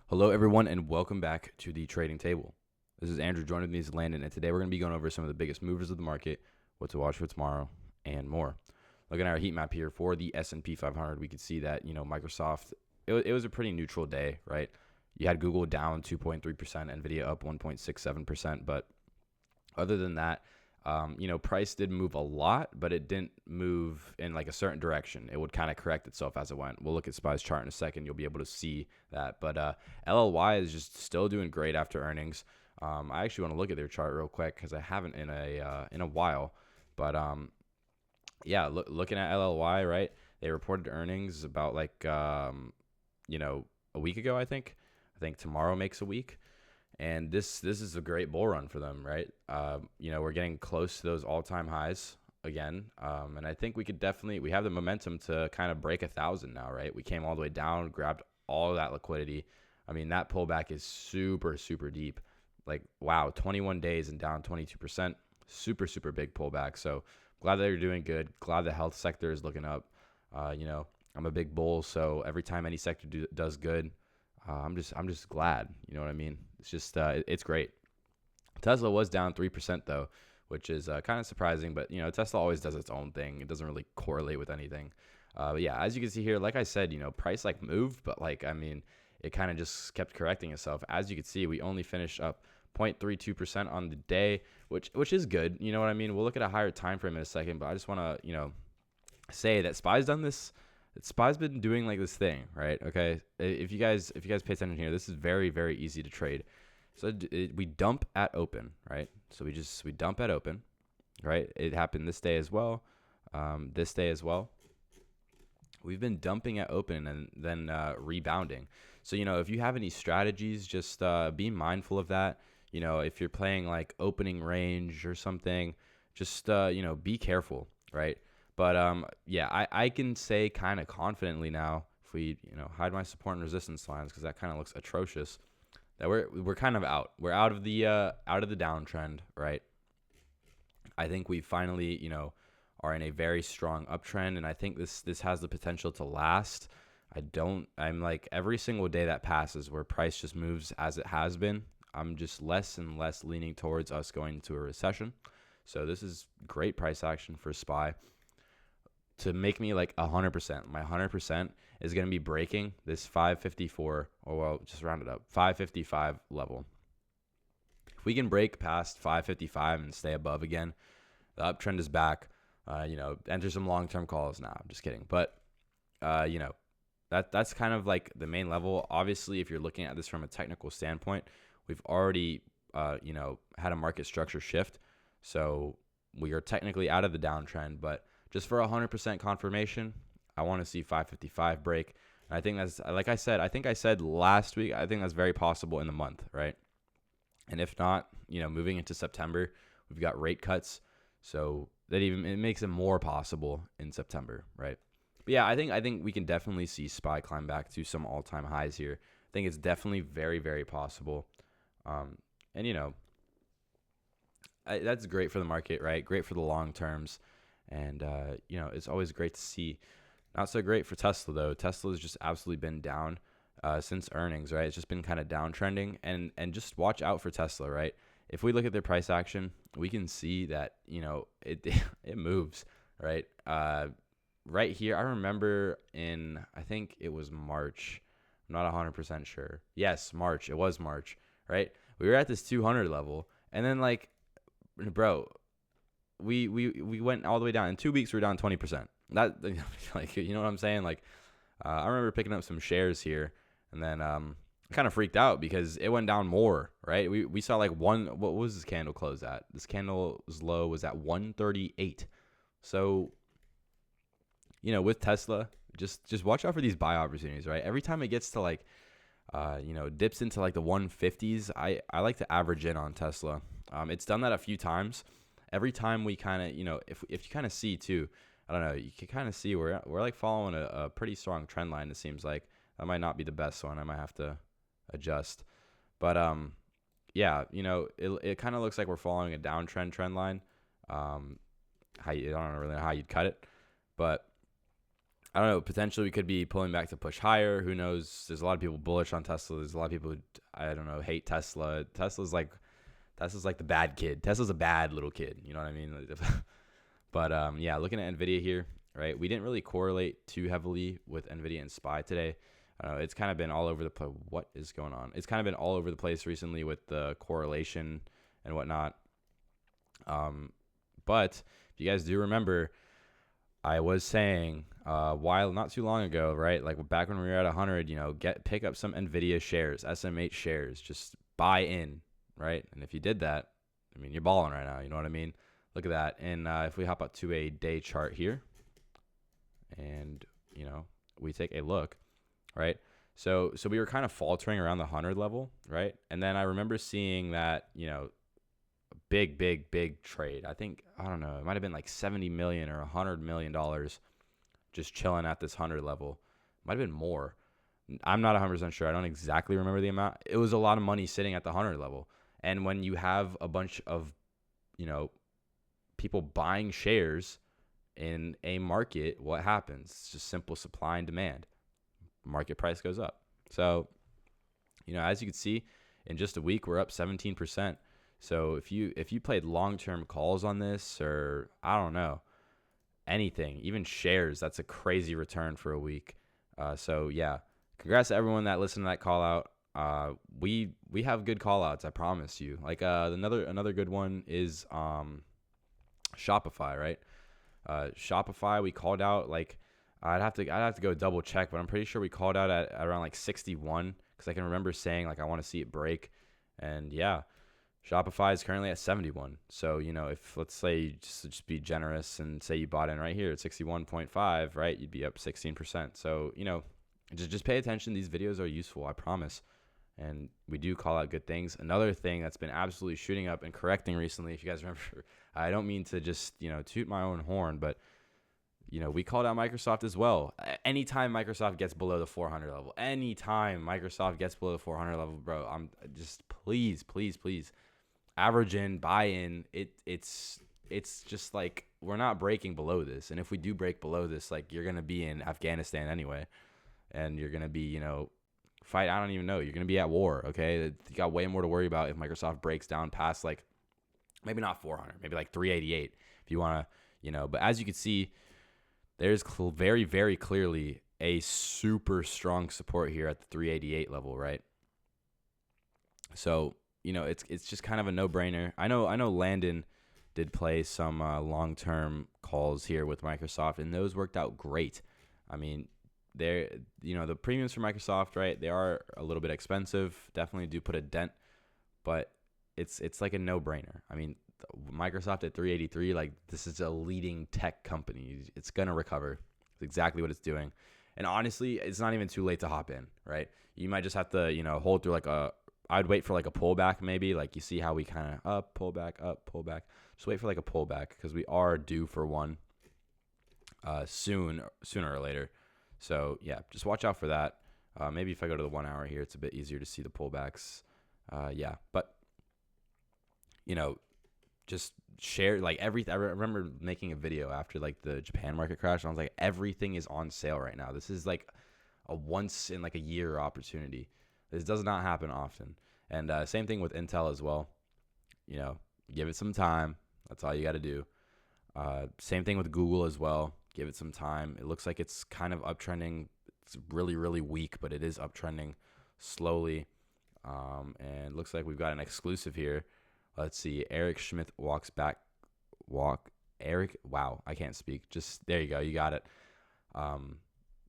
Hello, everyone, and welcome back to the trading table. This is Andrew, joining me is Landon, and today we're going to be going over some of the biggest movers of the market, what to watch for tomorrow, and more. Looking at our heat map here for the S&P 500, we could see that, Microsoft, it was a pretty neutral day, right? You had Google down 2.3%, NVIDIA up 1.67%, but other than that, price did move a lot, but it didn't move in like a certain direction. It would kind of correct itself as it went. We'll look at SPY's chart in a second. You'll be able to see that. But LLY is just still doing great after earnings. I actually want to look at their chart real quick because I haven't in a while. But looking at LLY, right? They reported earnings about a week ago, I think. I think tomorrow makes a week. And this is a great bull run for them, right? We're getting close to those all-time highs again. And I think we have the momentum to kind of break 1,000 now, right? We came all the way down, grabbed all of that liquidity. I mean, that pullback is super, super deep. Like, wow, 21 days and down 22%. Super, super big pullback. So glad that you're doing good. Glad the health sector is looking up. I'm a big bull, so every time any sector does good, I'm just glad. You know what I mean? It's just it's great. Tesla was down 3% though, which is kind of surprising. But Tesla always does its own thing. It doesn't really correlate with anything. But yeah, as you can see here, like I said, price moved, but it kind of just kept correcting itself. As you can see, we only finished up 0.32% on the day, which is good. You know what I mean? We'll look at a higher time frame in a second, but I just want to say that SPY's done this. SPY's been doing this thing, right? Okay, if you guys pay attention here, this is very, very easy to trade. So we dump at open, right? So we dump at open, right? It happened this day as well. This day as well. We've been dumping at open and then rebounding. So if you have any strategies, just be mindful of that. If you're playing opening range or something, just be careful, right? But I can say kind of confidently now, if we hide my support and resistance lines, because that kind of looks atrocious, that we're kind of out. We're out of the downtrend, right? I think we finally are in a very strong uptrend, and I think this has the potential to last. I'm every single day that passes where price just moves as it has been, I'm just less and less leaning towards us going into a recession. So this is great price action for SPY. To make me 100%, my 100% is going to be breaking this 554, or well, just round it up, 555 level. If we can break past 555 and stay above again, the uptrend is back. Enter some long-term calls now. I'm just kidding. But, that's kind of the main level. Obviously, if you're looking at this from a technical standpoint, we've already, had a market structure shift. So we are technically out of the downtrend, but just for 100% confirmation, I want to see 555 break. And I think that's, like I said last week, I think that's very possible in the month, right? And if not, moving into September, we've got rate cuts. So that it makes it more possible in September, right? But yeah, I think we can definitely see SPY climb back to some all-time highs here. I think it's definitely very, very possible. That's great for the market, right? Great for the long terms. And, it's always great to see. Not so great for Tesla, though. Tesla's just absolutely been down since earnings, right? It's just been kind of downtrending. And just watch out for Tesla, right? If we look at their price action, we can see that, it moves, right? Right here, I remember I think it was March. I'm not 100% sure. Yes, March. It was March, right? We were at this 200 level. And then, bro, we went all the way down. In 2 weeks, we're down 20%. That, you know what I'm saying? I remember picking up some shares here, and then kind of freaked out because it went down more, right? We saw what was this candle close at? This candle's low was at 138. So, with Tesla, just watch out for these buy opportunities, right? Every time it gets to dips into the 150s, I like to average in on Tesla. It's done that a few times. Every time we kind of, if you kind of see too, I don't know, you can kind of see we're following a pretty strong trend line. It seems like that might not be the best one. I might have to adjust, but it kind of looks like we're following a downtrend trend line. I don't really know how you'd cut it, but I don't know. Potentially, we could be pulling back to push higher. Who knows? There's a lot of people bullish on Tesla. There's a lot of people who, I don't know, hate Tesla. Tesla's like the bad kid. Tesla's a bad little kid. You know what I mean? But yeah, looking at Nvidia here, right? We didn't really correlate too heavily with Nvidia and SPY today. I don't know. It's kind of been all over the place. What is going on? It's kind of been all over the place recently with the correlation and whatnot. But if you guys do remember, I was saying while not too long ago, right? Like back when we were at 100, pick up some Nvidia shares, SMH shares, just buy in, right? And if you did that, I mean, you're balling right now. You know what I mean? Look at that. And if we hop up to a day chart here, and we take a look, right? So we were kind of faltering around the 100 level, right? And then I remember seeing that, big trade. I think, I don't know, it might have been like 70 million or $100 million just chilling at this 100 level. Might have been more. I'm not 100% sure. I don't exactly remember the amount. It was a lot of money sitting at the 100 level. And when you have a bunch of, people buying shares in a market, what happens? It's just simple supply and demand. Market price goes up. So, as you can see, in just a week, we're up 17%. So if you played long-term calls on this, or I don't know, anything, even shares, that's a crazy return for a week. So yeah, congrats to everyone that listened to that call out. We have good call outs, I promise you. Like another good one is Shopify, right? Shopify, we called out like I'd have to go double check, but I'm pretty sure we called out at around like 61 because I can remember saying like I want to see it break, and yeah. Shopify is currently at 71. So, if let's say you just be generous and say you bought in right here at 61.5, right, you'd be up 16%. So, just pay attention. These videos are useful, I promise. And we do call out good things. Another thing that's been absolutely shooting up and correcting recently, if you guys remember, I don't mean to just, toot my own horn, but, we called out Microsoft as well. Anytime Microsoft gets below the 400 level, bro, I'm just please average in, buy in. It's just like we're not breaking below this, and if we do break below this, like you're gonna be in Afghanistan anyway, and you're gonna be fight. I don't even know. You're gonna be at war. Okay, you got way more to worry about if Microsoft breaks down past like maybe not 400, maybe like 388 if you wanna But as you can see, there's very very clearly a super strong support here at the 388 level, right? So. It's just kind of a no-brainer. I know Landon did play some long-term calls here with Microsoft, and those worked out great. I mean, the premiums for Microsoft, right? They are a little bit expensive. Definitely do put a dent, but it's like a no-brainer. I mean, Microsoft at 383, like this is a leading tech company. It's gonna recover. It's exactly what it's doing. And honestly, it's not even too late to hop in, right? You might just have to, hold through like I'd wait for like a pullback maybe, like you see how we kind of up, pull back. Just wait for like a pullback because we are due for one sooner or later. So yeah, just watch out for that. Maybe if I go to the 1 hour here, it's a bit easier to see the pullbacks. Yeah, but just share like everything. I remember making a video after like the Japan market crash, and I was like, everything is on sale right now. This is like a once in like a year opportunity. This does not happen often. And same thing with Intel as well. Give it some time. That's all you got to do. Same thing with Google as well. Give it some time. It looks like it's kind of uptrending. It's really, really weak, but it is uptrending slowly. And it looks like we've got an exclusive here. Let's see. Eric Schmidt Eric. Wow, I can't speak. Just there you go. You got it.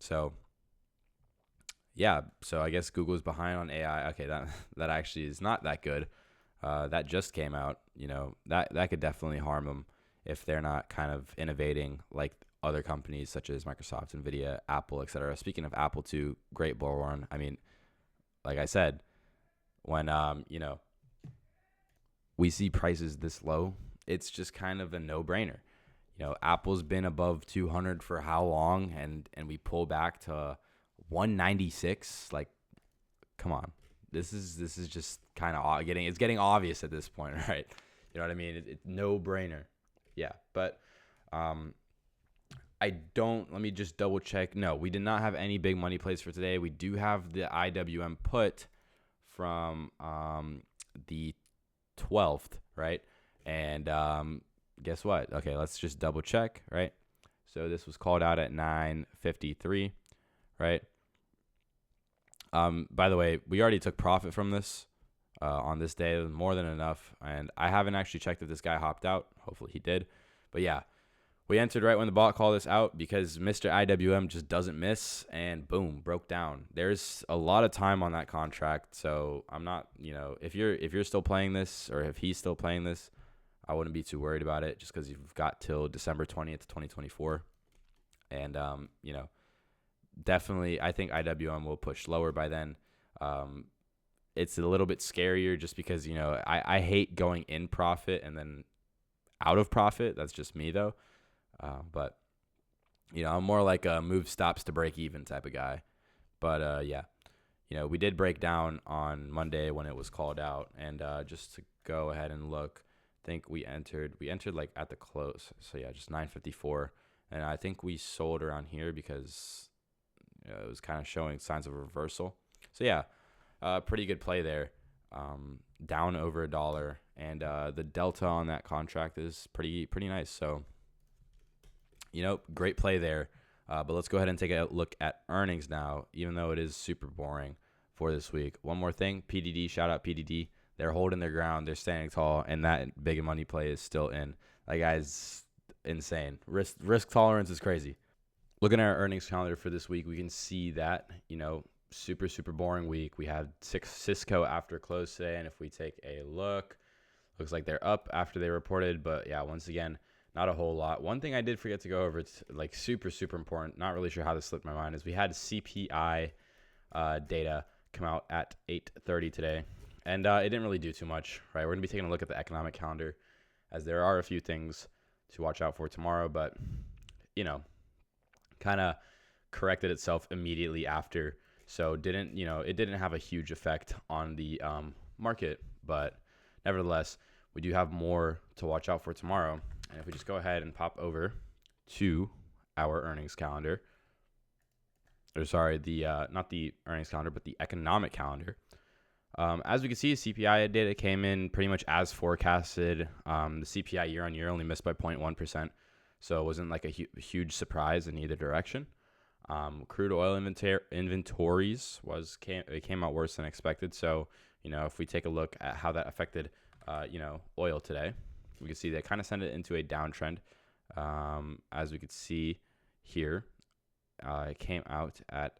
So yeah, so I guess Google's behind on AI. Okay, that actually is not that good. That just came out. That could definitely harm them if they're not kind of innovating like other companies such as Microsoft, Nvidia, Apple, etc. Speaking of Apple too, great bull run. I mean, like I said, when we see prices this low, it's just kind of a no-brainer. Apple's been above 200 for how long, and we pull back to 196. Like, come on, this is just kind of getting obvious at this point, right? You know what I mean? It's no brainer. Yeah, but Let me just double check. No, we did not have any big money plays for today. We do have the IWM put from the 12th, right? And guess what? Okay, let's just double check, right? So this was called out at 9:53, right? By the way, we already took profit from this on this day. It was more than enough. And I haven't actually checked if this guy hopped out. Hopefully he did. But yeah, we entered right when the bot called us out because Mr. IWM just doesn't miss and boom, broke down. There's a lot of time on that contract. So I'm not, if you're still playing this or if he's still playing this, I wouldn't be too worried about it just because you've got till December 20th, 2024. And, definitely, I think IWM will push lower by then. It's a little bit scarier just because, I hate going in profit and then out of profit. That's just me, though. But, I'm more like a move stops to break even type of guy. But, yeah, we did break down on Monday when it was called out. And just to go ahead and look, I think we entered like at the close. So, yeah, just 9:54. And I think we sold around here because it was kind of showing signs of a reversal. So, yeah, pretty good play there. Down over $1. And the delta on that contract is pretty nice. So, great play there. But let's go ahead and take a look at earnings now, even though it is super boring for this week. One more thing, PDD, shout out PDD. They're holding their ground. They're standing tall, and that big money play is still in. That guy's insane. Risk tolerance is crazy. Looking at our earnings calendar for this week, we can see that, super, super boring week. We had Cisco after close today, and if we take a look, looks like they're up after they reported. But, yeah, once again, not a whole lot. One thing I did forget to go over, it's like super, super important. Not really sure how this slipped my mind, is we had CPI data come out at 8:30 today. And it didn't really do too much, right? We're going to be taking a look at the economic calendar as there are a few things to watch out for tomorrow. But, kind of corrected itself immediately after. So it didn't have a huge effect on the market. But nevertheless, we do have more to watch out for tomorrow. And if we just go ahead and pop over to our earnings calendar, or sorry, not the earnings calendar, but the economic calendar. As we can see, CPI data came in pretty much as forecasted. The CPI year on year only missed by 0.1%, so it wasn't like a huge surprise in either direction. Crude oil inventories came out worse than expected. So if we take a look at how that affected oil today, we can see they kind of sent it into a downtrend. As we could see here, it came out at,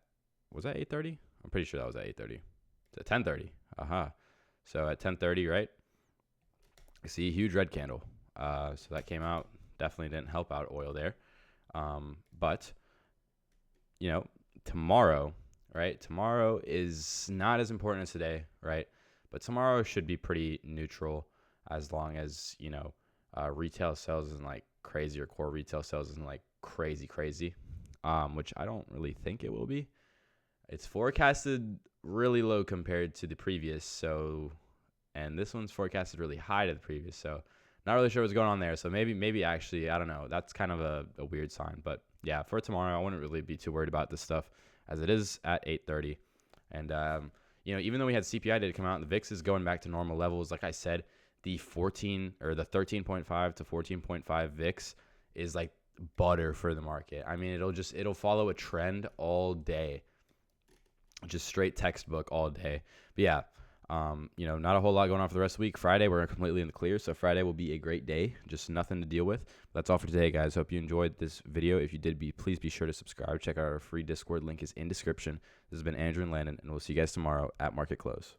was that 8:30? I'm pretty sure that was at 8:30. It's at 10:30. So at 10:30, right? I see a huge red candle. So that came out. Definitely didn't help out oil there. But tomorrow, right? Tomorrow is not as important as today, right? But tomorrow should be pretty neutral as long as, retail sales isn't like crazy or core retail sales isn't like crazy, which I don't really think it will be. It's forecasted really low compared to the previous. And this one's forecasted really high to the previous. So not really sure what's going on there. So maybe actually, I don't know. That's kind of a weird sign. But yeah, for tomorrow, I wouldn't really be too worried about this stuff as it is at 8:30. And, even though we had CPI data come out and the VIX is going back to normal levels, like I said, the 13.5 to 14.5 VIX is like butter for the market. I mean, it'll follow a trend all day. Just straight textbook all day. But yeah, not a whole lot going on for the rest of the week. Friday, we're completely in the clear. So Friday will be a great day. Just nothing to deal with. That's all for today, guys. Hope you enjoyed this video. If you did, please be sure to subscribe. Check out our free Discord. Link is in description. This has been Andrew and Landon, and we'll see you guys tomorrow at Market Close.